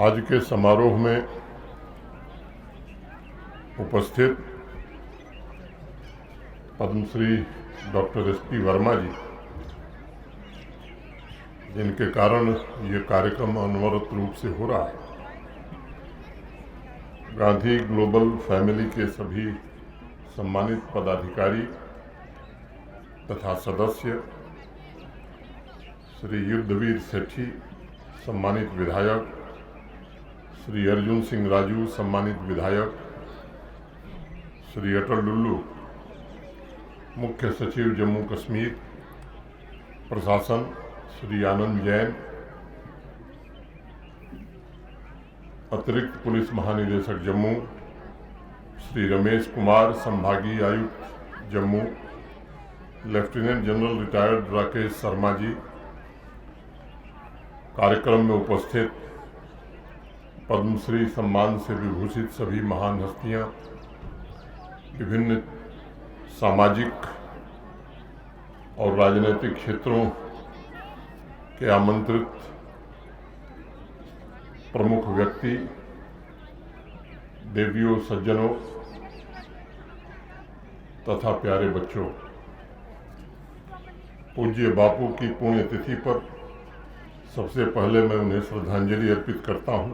आज के समारोह में उपस्थित पद्मश्री डॉक्टर एसपी वर्मा जी, जिनके कारण ये कार्यक्रम अनवरत रूप से हो रहा है, गांधी ग्लोबल फैमिली के सभी सम्मानित पदाधिकारी तथा सदस्य, श्री युद्धवीर सेठी सम्मानित विधायक, श्री अर्जुन सिंह राजू सम्मानित विधायक, श्री अटल लुल्लू मुख्य सचिव जम्मू कश्मीर प्रशासन, श्री आनंद जैन अतिरिक्त पुलिस महानिदेशक जम्मू, श्री रमेश कुमार संभागीय आयुक्त Jammu, lieutenant general retired Rakesh Sharma ji, कार्यक्रम में उपस्थित पद्मश्री सम्मान से विभूषित सभी महान हस्तियां, विभिन्न सामाजिक और राजनीतिक क्षेत्रों के आमंत्रित प्रमुख व्यक्ति, देवियों, सज्जनों तथा प्यारे बच्चों, पूज्य बापू की पुण्यतिथि पर सबसे पहले मैं उन्हें श्रद्धांजलि अर्पित करता हूं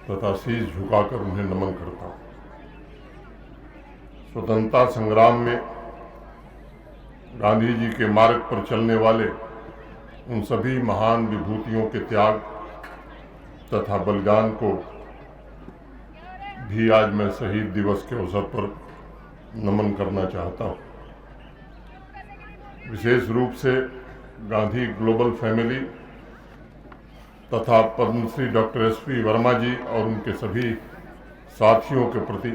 तथा शीश झुकाकर उन्हें नमन करता हूं। स्वतंत्रता संग्राम में गांधी जी के मार्ग पर चलने वाले उन सभी महान विभूतियों के त्याग तथा बलिदान को भी आज मैं शहीद दिवस के अवसर पर नमन करना चाहता हूं। विशेष रूप से गांधी ग्लोबल फैमिली तथा पद्मश्री डॉक्टर एसपी वर्मा जी और उनके सभी साथियों के प्रति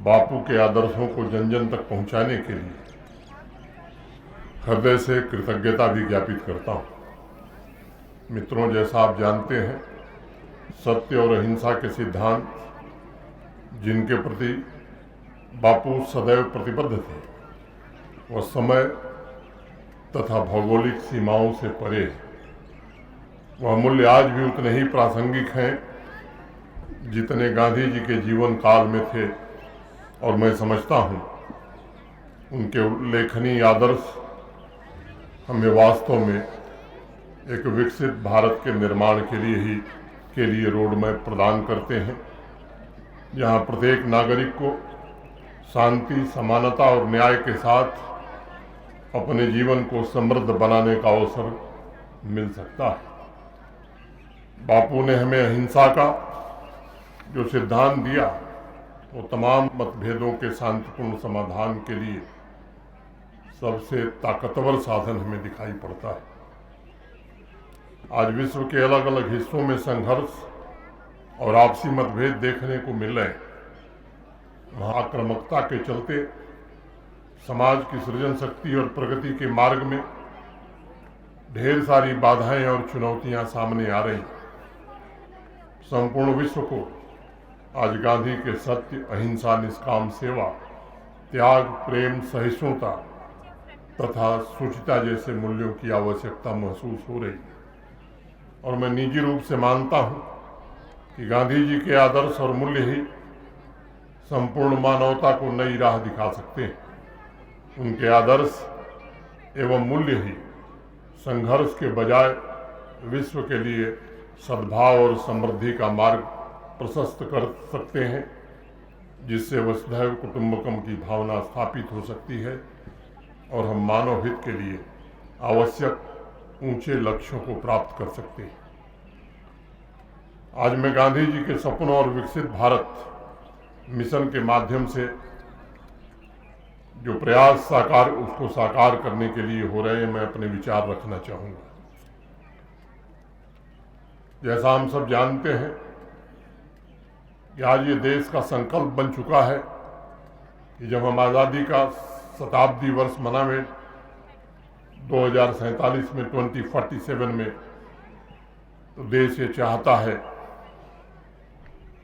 बापू के आदर्शों को जन जन तक पहुंचाने के लिए हृदय से कृतज्ञता भी ज्ञापित करता हूं। मित्रों, जैसा आप जानते हैं, सत्य और अहिंसा के सिद्धांत जिनके प्रति बापू सदैव प्रतिबद्ध थे, वह समय तथा भौगोलिक सीमाओं से परे है। वह मूल्य आज भी उतने ही प्रासंगिक हैं जितने गांधी जी के जीवन काल में थे, और मैं समझता हूं उनके उल्लेखनीय आदर्श हमें वास्तव में एक विकसित भारत के निर्माण के लिए रोडमैप प्रदान करते हैं, जहां प्रत्येक नागरिक को शांति, समानता और न्याय के साथ अपने जीवन को समृद्ध बनाने का अवसर मिल सकता है। बापू ने हमें अहिंसा का जो सिद्धांत दिया, वो तमाम मतभेदों के शांतिपूर्ण समाधान के लिए सबसे ताकतवर साधन हमें दिखाई पड़ता है। आज विश्व के अलग अलग हिस्सों में संघर्ष और आपसी मतभेद देखने को मिल रहे हैं। वहाँ आक्रामकता के चलते समाज की सृजन शक्ति और प्रगति के मार्ग में ढेर सारी बाधाएं और चुनौतियां सामने आ रही। संपूर्ण विश्व को आज गांधी के सत्य, अहिंसा, निष्काम सेवा, त्याग, प्रेम, सहिष्णुता तथा शुचिता जैसे मूल्यों की आवश्यकता महसूस हो रही। और मैं निजी रूप से मानता हूं कि गांधी जी के आदर्श और मूल्य ही संपूर्ण मानवता को नई राह दिखा सकते हैं। उनके आदर्श एवं मूल्य ही संघर्ष के बजाय विश्व के लिए सद्भाव और समृद्धि का मार्ग प्रशस्त कर सकते हैं, जिससे वसुधैव कुटुंबकम की भावना स्थापित हो सकती है और हम मानव हित के लिए आवश्यक ऊंचे लक्ष्यों को प्राप्त कर सकते हैं। आज मैं गांधी जी के सपनों और विकसित भारत मिशन के माध्यम से जो प्रयास उसको साकार करने के लिए हो रहे हैं, मैं अपने विचार रखना चाहूँगा। जैसा हम सब जानते हैं कि आज ये देश का संकल्प बन चुका है कि जब हम आज़ादी का शताब्दी वर्ष मनावें 2047 में, 2047 में, तो देश ये चाहता है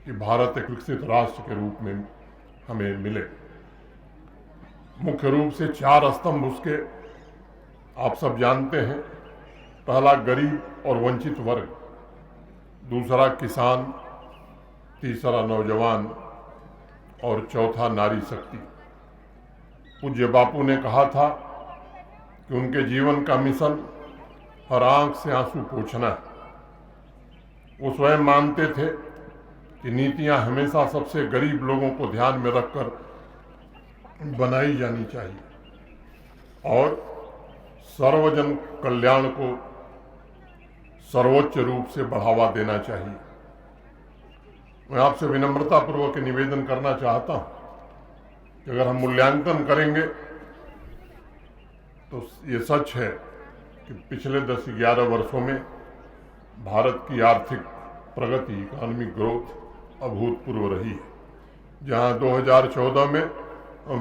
कि भारत एक विकसित राष्ट्र के रूप में हमें मिले। मुख्य रूप से 4 स्तंभ उसके आप सब जानते हैं। पहला, गरीब और वंचित वर्ग। दूसरा किसान, तीसरा नौजवान और चौथा नारी शक्ति। पूज्य बापू ने कहा था कि उनके जीवन का मिशन हर आंख से आंसू पोंछना है। वो स्वयं मानते थे कि नीतियां हमेशा सबसे गरीब लोगों को ध्यान में रखकर बनाई जानी चाहिए और सर्वजन कल्याण को सर्वोच्च रूप से बढ़ावा देना चाहिए। मैं आपसे विनम्रतापूर्वक निवेदन करना चाहता हूं कि अगर हम मूल्यांकन करेंगे तो ये सच है कि पिछले 10-11 वर्षों में भारत की आर्थिक प्रगति, इकोनॉमिक ग्रोथ अभूतपूर्व रही है। जहां 2014 में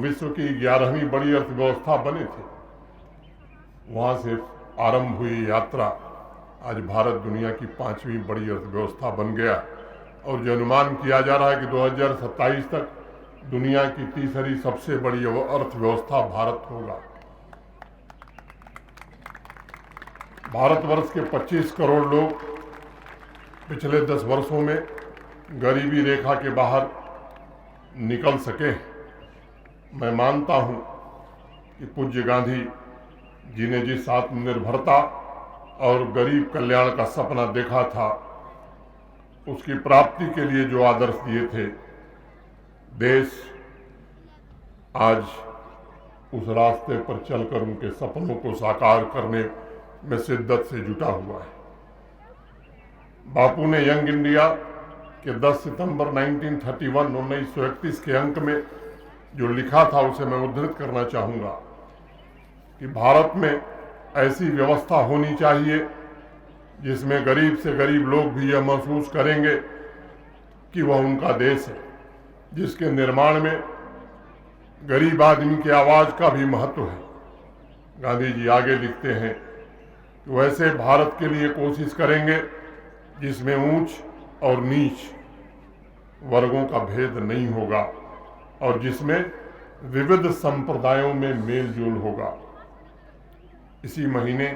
विश्व की 11वीं बड़ी अर्थव्यवस्था बने थे, वहां से आरंभ हुई यात्रा आज भारत दुनिया की 5वीं बड़ी अर्थव्यवस्था बन गया और जो अनुमान किया जा रहा है कि 2027 तक दुनिया की तीसरी सबसे बड़ी अर्थव्यवस्था भारत होगा। भारतवर्ष के 25 करोड़ लोग पिछले 10 वर्षों में गरीबी रेखा के बाहर निकल सके। मैं मानता हूं कि पूज्य गांधी जी ने जिस आत्मनिर्भरता और गरीब कल्याण का सपना देखा था, उसकी प्राप्ति के लिए जो आदर्श दिए थे, देश आज उस रास्ते पर चलकर उनके सपनों को साकार करने में शिद्दत से जुटा हुआ है। बापू ने यंग इंडिया के 10 सितंबर 1931 के अंक में जो लिखा था, उसे मैं उद्धृत करना चाहूंगा कि भारत में ऐसी व्यवस्था होनी चाहिए जिसमें गरीब से गरीब लोग भी यह महसूस करेंगे कि वह उनका देश है, जिसके निर्माण में गरीब आदमी की आवाज का भी महत्व है। गांधी जी आगे लिखते हैं कि वैसे भारत के लिए कोशिश करेंगे जिसमें ऊंच और नीच वर्गों का भेद नहीं होगा और जिसमें विविध संप्रदायों में मेल जोल होगा। इसी महीने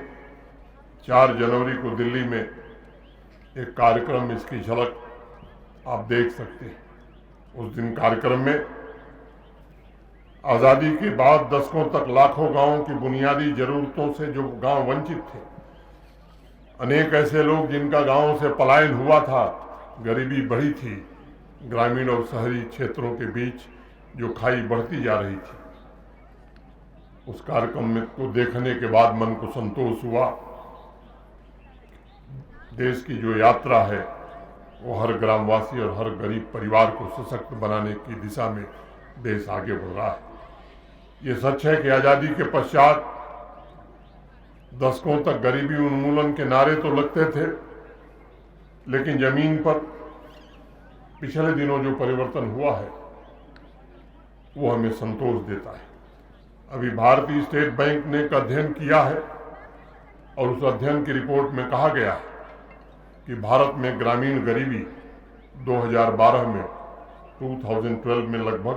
4 जनवरी को दिल्ली में एक कार्यक्रम, इसकी झलक आप देख सकते हैं। उस दिन कार्यक्रम में आजादी के बाद दशकों तक लाखों गांवों की बुनियादी जरूरतों से जो गांव वंचित थे, अनेक ऐसे लोग जिनका गांवों से पलायन हुआ था, गरीबी बढ़ी थी, ग्रामीण और शहरी क्षेत्रों के बीच जो खाई बढ़ती जा रही थी, उस कार्यक्रम में को देखने के बाद मन को संतोष हुआ। देश की जो यात्रा है वो हर ग्रामवासी और हर गरीब परिवार को सशक्त बनाने की दिशा में देश आगे बढ़ रहा है। ये सच है कि आजादी के पश्चात दशकों तक गरीबी उन्मूलन के नारे तो लगते थे, लेकिन जमीन पर पिछले दिनों जो परिवर्तन हुआ है वो हमें संतोष देता है। अभी भारतीय स्टेट बैंक ने एक अध्ययन किया है और उस अध्ययन की रिपोर्ट में कहा गया है कि भारत में ग्रामीण गरीबी 2012 में 2012 में लगभग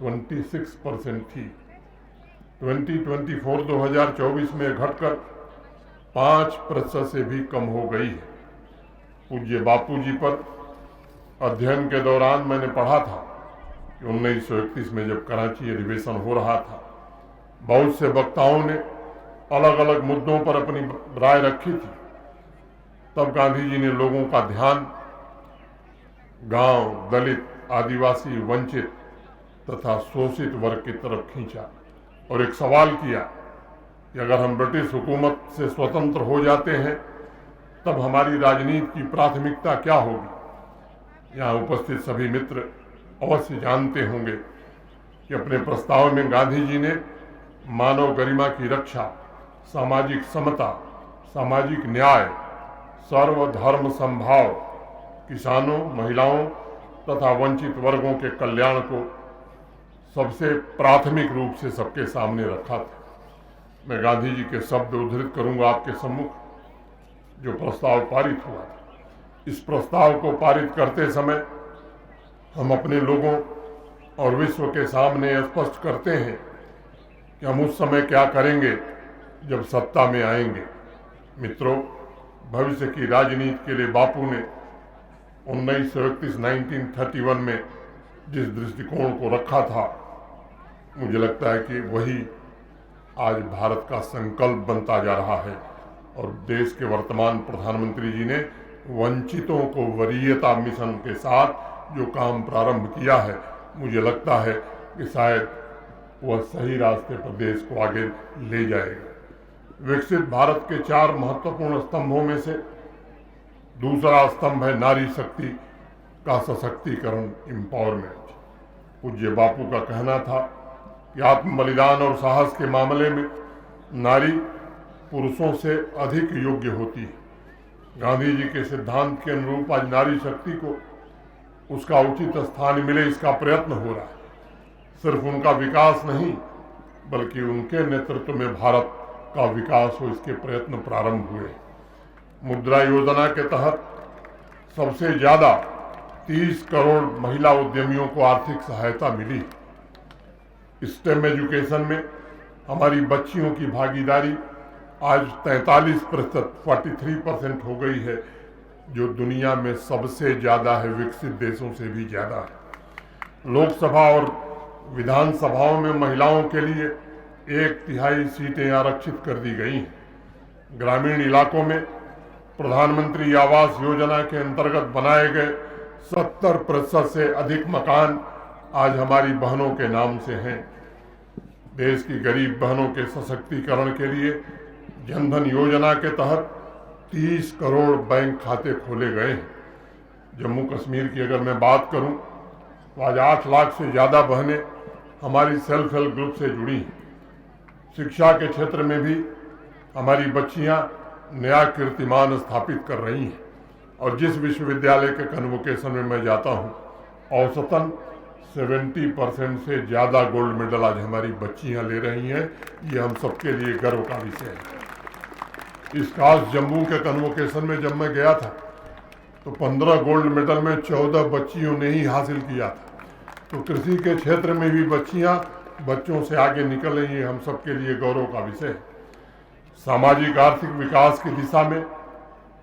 26% थी। 2024 में घटकर 5% से भी कम हो गई है। पूज्य बापू जी पर अध्ययन के दौरान मैंने पढ़ा था कि 1931 में जब कराची अधिवेशन हो रहा था, बहुत से वक्ताओं ने अलग अलग मुद्दों पर अपनी राय रखी थी। तब गांधी जी ने लोगों का ध्यान गांव, दलित, आदिवासी, वंचित तथा शोषित वर्ग की तरफ खींचा और एक सवाल किया कि अगर हम ब्रिटिश हुकूमत से स्वतंत्र हो जाते हैं तब हमारी राजनीति की प्राथमिकता क्या होगी। यहाँ उपस्थित सभी मित्र अवश्य जानते होंगे कि अपने प्रस्ताव में गांधी जी ने मानव गरिमा की रक्षा, सामाजिक समता, सामाजिक न्याय, सर्वधर्म समभाव, किसानों, महिलाओं तथा वंचित वर्गों के कल्याण को सबसे प्राथमिक रूप से सबके सामने रखा था। मैं गांधी जी के शब्द उद्धृत करूंगा आपके सम्मुख, जो प्रस्ताव पारित हुआ था। इस प्रस्ताव को पारित करते समय हम अपने लोगों और विश्व के सामने स्पष्ट करते हैं कि हम उस समय क्या करेंगे जब सत्ता में आएंगे। मित्रों, भविष्य की राजनीति के लिए बापू ने 1931 में जिस दृष्टिकोण को रखा था, मुझे लगता है कि वही आज भारत का संकल्प बनता जा रहा है। और देश के वर्तमान प्रधानमंत्री जी ने वंचितों को वरीयता मिशन के साथ जो काम प्रारंभ किया है, मुझे लगता है कि शायद वह सही रास्ते पर देश को आगे ले जाएगा। विकसित भारत के 4 महत्वपूर्ण स्तंभों में से दूसरा स्तंभ है नारी शक्ति का सशक्तिकरण, एम्पावरमेंट। पूज्य बापू का कहना था कि आत्म बलिदान और साहस के मामले में नारी पुरुषों से अधिक योग्य होती है। गांधी जी के सिद्धांत के अनुरूप आज नारी शक्ति को उसका उचित स्थान मिले, इसका प्रयत्न हो रहा है। सिर्फ उनका विकास नहीं, बल्कि उनके नेतृत्व में भारत का विकास हो, इसके प्रयत्न प्रारंभ हुए। मुद्रा योजना के तहत सबसे ज्यादा 30 करोड़ महिला उद्यमियों को आर्थिक सहायता मिली। स्टेम एजुकेशन में हमारी बच्चियों की भागीदारी आज 43% हो गई है, जो दुनिया में सबसे ज्यादा है, विकसित देशों से भी ज्यादा है। लोकसभा और विधानसभाओं में महिलाओं के लिए 1/3 सीटें आरक्षित कर दी गई हैं। ग्रामीण इलाकों में प्रधानमंत्री आवास योजना के अंतर्गत बनाए गए 70% से अधिक मकान आज हमारी बहनों के नाम से हैं। देश की गरीब बहनों के सशक्तिकरण के लिए जनधन योजना के तहत 30 करोड़ बैंक खाते खोले गए हैं। जम्मू कश्मीर की अगर मैं बात करूं तो आज 8 लाख से ज़्यादा बहनें हमारी सेल्फ हेल्प ग्रुप से जुड़ी हैं। शिक्षा के क्षेत्र में भी हमारी बच्चियां नया कीर्तिमान स्थापित कर रही हैं। और जिस विश्वविद्यालय के कन्वोकेशन में मैं जाता हूं, औसतन 70% से ज़्यादा गोल्ड मेडल आज हमारी बच्चियां ले रही हैं। ये हम सबके लिए गर्व का विषय है। इस खास जम्मू के कन्वोकेशन में जब मैं गया था तो 15 गोल्ड मेडल में 14 बच्चियों ने ही हासिल किया था। तो कृषि के क्षेत्र में भी बच्चियां बच्चों से आगे निकल रही हैं, हम सबके लिए गौरव का विषय है। सामाजिक आर्थिक विकास की दिशा में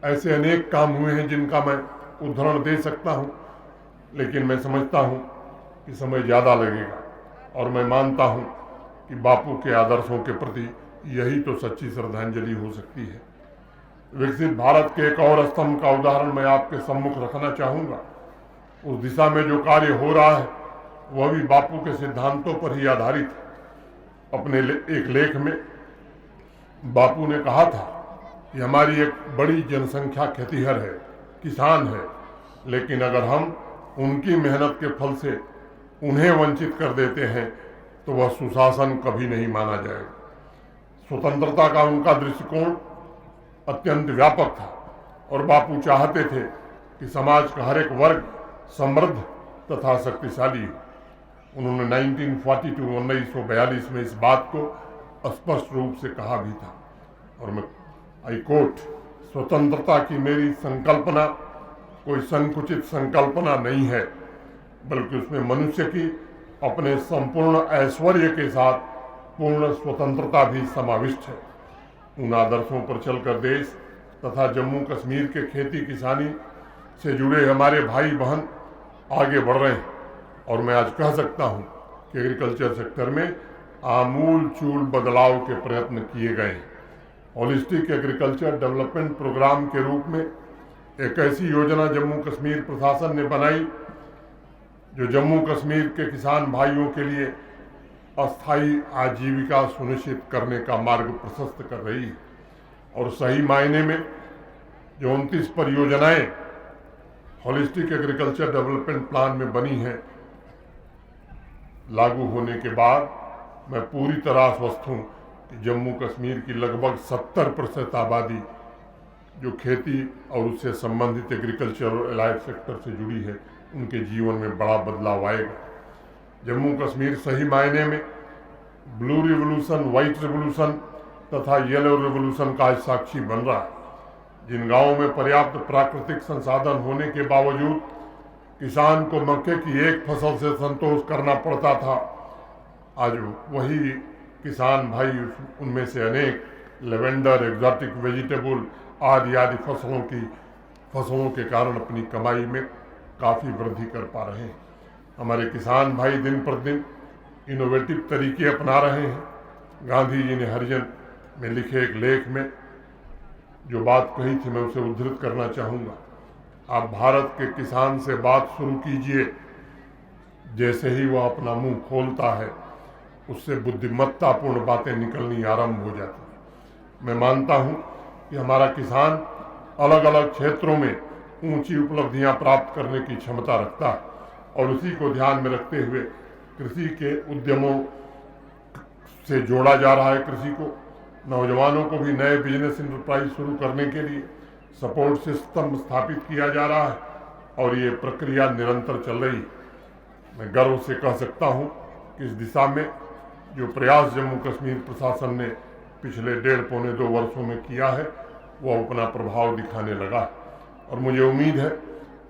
ऐसे अनेक काम हुए हैं जिनका मैं उदाहरण दे सकता हूं, लेकिन मैं समझता हूं कि समय ज़्यादा लगेगा। और मैं मानता हूं कि बापू के आदर्शों के प्रति यही तो सच्ची श्रद्धांजलि हो सकती है। विकसित भारत के एक और स्तंभ का उदाहरण मैं आपके सम्मुख रखना चाहूँगा। उस दिशा में जो कार्य हो रहा है वह भी बापू के सिद्धांतों पर ही आधारित है। अपने एक लेख में बापू ने कहा था कि हमारी एक बड़ी जनसंख्या खेतीहर है, किसान है, लेकिन अगर हम उनकी मेहनत के फल से उन्हें वंचित कर देते हैं तो वह सुशासन कभी नहीं माना जाएगा। स्वतंत्रता का उनका दृष्टिकोण अत्यंत व्यापक था और बापू चाहते थे कि समाज का हर एक वर्ग समृद्ध तथा शक्तिशाली हो। उन्होंने 1942 में इस बात को स्पष्ट रूप से कहा भी था, और मैं आई कोट, स्वतंत्रता की मेरी संकल्पना कोई संकुचित संकल्पना नहीं है, बल्कि उसमें मनुष्य की अपने संपूर्ण ऐश्वर्य के साथ पूर्ण स्वतंत्रता भी समाविष्ट है। उन आदर्शों पर चलकर देश तथा जम्मू कश्मीर के खेती किसानी से जुड़े हमारे भाई बहन आगे बढ़ रहे हैं। और मैं आज कह सकता हूं कि एग्रीकल्चर सेक्टर में आमूल चूल बदलाव के प्रयत्न किए गए हैं। होलिस्टिक एग्रीकल्चर डेवलपमेंट प्रोग्राम के रूप में एक ऐसी योजना जम्मू कश्मीर प्रशासन ने बनाई जो जम्मू कश्मीर के किसान भाइयों के लिए अस्थायी आजीविका सुनिश्चित करने का मार्ग प्रशस्त कर रही है। और सही मायने में जो 29 परियोजनाएं होलिस्टिक एग्रीकल्चर डेवलपमेंट प्लान में बनी हैं, लागू होने के बाद मैं पूरी तरह आश्वस्त हूँ कि जम्मू कश्मीर की लगभग 70% आबादी जो खेती और उससे संबंधित एग्रीकल्चर और एलाइड सेक्टर से जुड़ी है, उनके जीवन में बड़ा बदलाव आएगा। जम्मू कश्मीर सही मायने में ब्लू रिवोल्यूशन, व्हाइट रिवोल्यूशन तथा येलो रिवोल्यूशन का साक्षी बन रहा है। जिन गांवों में पर्याप्त प्राकृतिक संसाधन होने के बावजूद किसान को मक्के की एक फसल से संतोष करना पड़ता था, आज वही किसान भाई उनमें से अनेक लेवेंडर, एग्जॉटिक वेजिटेबल आदि फसलों की फसलों के कारण अपनी कमाई में काफ़ी वृद्धि कर पा रहे हैं। हमारे किसान भाई दिन पर दिन इनोवेटिव तरीके अपना रहे हैं। गांधी जी ने हरिजन में लिखे एक लेख में जो बात कही थी मैं उसे उद्धृत करना चाहूँगा। आप भारत के किसान से बात शुरू कीजिए, जैसे ही वह अपना मुंह खोलता है उससे बुद्धिमत्तापूर्ण बातें निकलनी आरंभ हो जाती हैं। मैं मानता हूँ कि हमारा किसान अलग अलग क्षेत्रों में ऊंची उपलब्धियां प्राप्त करने की क्षमता रखता है और उसी को ध्यान में रखते हुए कृषि के उद्यमों से जोड़ा जा रहा है। कृषि को नौजवानों को भी नए बिजनेस इंटरप्राइज शुरू करने के लिए सपोर्ट सिस्टम स्थापित किया जा रहा है और ये प्रक्रिया निरंतर चल रही है। मैं गर्व से कह सकता हूँ कि इस दिशा में जो प्रयास जम्मू कश्मीर प्रशासन ने पिछले 1.5-2 वर्षों में किया है वो अपना प्रभाव दिखाने लगा है और मुझे उम्मीद है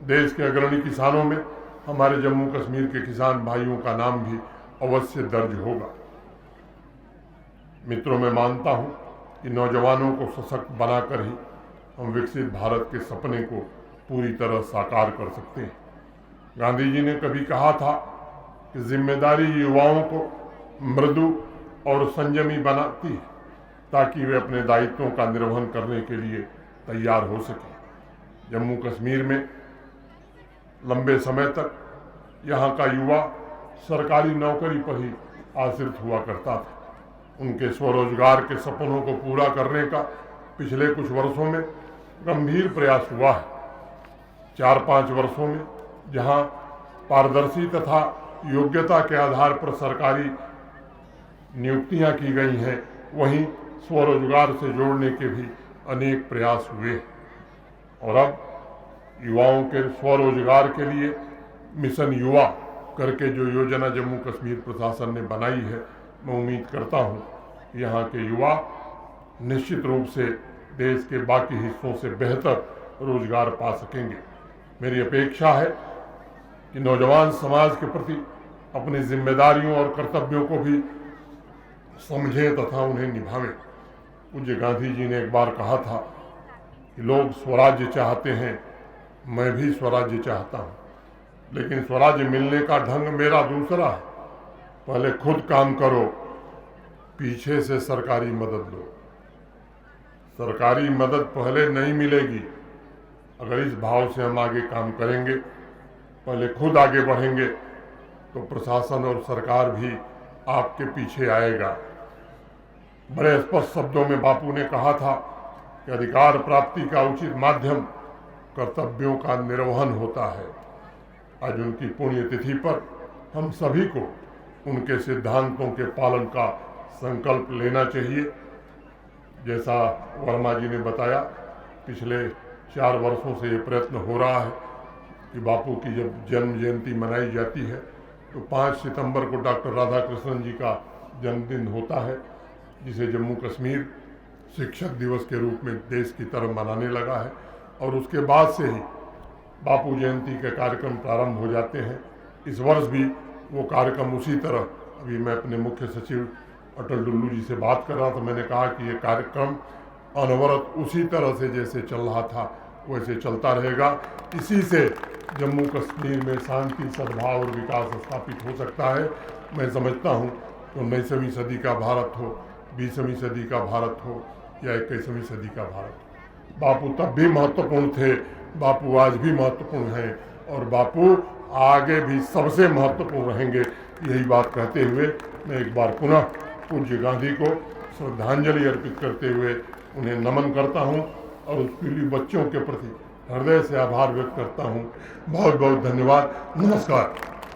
देश के अग्रणी किसानों में हमारे जम्मू कश्मीर के किसान भाइयों का नाम भी अवश्य दर्ज होगा। मित्रों, मैं मानता हूं कि नौजवानों को सशक्त बनाकर ही हम विकसित भारत के सपने को पूरी तरह साकार कर सकते हैं। गांधी जी ने कभी कहा था कि जिम्मेदारी युवाओं को मृदु और संयमी बनाती है ताकि वे अपने दायित्वों का निर्वहन करने के लिए तैयार हो सकें। जम्मू कश्मीर में लंबे समय तक यहाँ का युवा सरकारी नौकरी पर ही आश्रित हुआ करता था। उनके स्वरोजगार के सपनों को पूरा करने का पिछले कुछ वर्षों में गंभीर प्रयास हुआ है। 4-5 वर्षों में जहाँ पारदर्शी तथा योग्यता के आधार पर सरकारी नियुक्तियां की गई हैं, वहीं स्वरोजगार से जोड़ने के भी अनेक प्रयास हुए और अब युवाओं के स्वरोजगार के लिए मिशन युवा करके जो योजना जम्मू कश्मीर प्रशासन ने बनाई है, मैं उम्मीद करता हूँ यहाँ के युवा निश्चित रूप से देश के बाकी हिस्सों से बेहतर रोजगार पा सकेंगे। मेरी अपेक्षा है कि नौजवान समाज के प्रति अपनी जिम्मेदारियों और कर्तव्यों को भी समझें तथा उन्हें निभावें। पूज्य गांधी जी ने एक बार कहा था कि लोग स्वराज्य चाहते हैं, मैं भी स्वराज्य चाहता हूँ, लेकिन स्वराज्य मिलने का ढंग मेरा दूसरा है। पहले खुद काम करो, पीछे से सरकारी मदद लो। सरकारी मदद पहले नहीं मिलेगी। अगर इस भाव से हम आगे काम करेंगे, पहले खुद आगे बढ़ेंगे, तो प्रशासन और सरकार भी आपके पीछे आएगा। बड़े स्पष्ट शब्दों में बापू ने कहा था कि अधिकार प्राप्ति का उचित माध्यम कर्तव्यों का निर्वहन होता है। आज उनकी पुण्यतिथि पर हम सभी को उनके सिद्धांतों के पालन का संकल्प लेना चाहिए। जैसा वर्मा जी ने बताया, पिछले 4 वर्षों से ये प्रयत्न हो रहा है कि बापू की जब जन्म जयंती मनाई जाती है तो 5 सितंबर को डॉक्टर राधाकृष्णन जी का जन्मदिन होता है, जिसे जम्मू कश्मीर शिक्षक दिवस के रूप में देश की तरफ मनाने लगा है और उसके बाद से ही बापू जयंती के कार्यक्रम प्रारंभ हो जाते हैं। इस वर्ष भी वो कार्यक्रम उसी तरह, अभी मैं अपने मुख्य सचिव अटल डुल्लू जी से बात कर रहा था, मैंने कहा कि ये कार्यक्रम अनवरत उसी तरह से जैसे चल रहा था वैसे चलता रहेगा। इसी से जम्मू कश्मीर में शांति, सद्भाव और विकास स्थापित हो सकता है। मैं समझता हूँ तो 19वीं सदी का भारत हो, 20वीं सदी का भारत हो या 21वीं सदी का भारत हो, बापू तब भी महत्वपूर्ण थे, बापू आज भी महत्वपूर्ण हैं और बापू आगे भी सबसे महत्वपूर्ण रहेंगे। यही बात कहते हुए मैं एक बार पुनः पूज्य गांधी को श्रद्धांजलि अर्पित करते हुए उन्हें नमन करता हूं और उस पीढ़ी बच्चों के प्रति हृदय से आभार व्यक्त करता हूं। बहुत बहुत धन्यवाद। नमस्कार।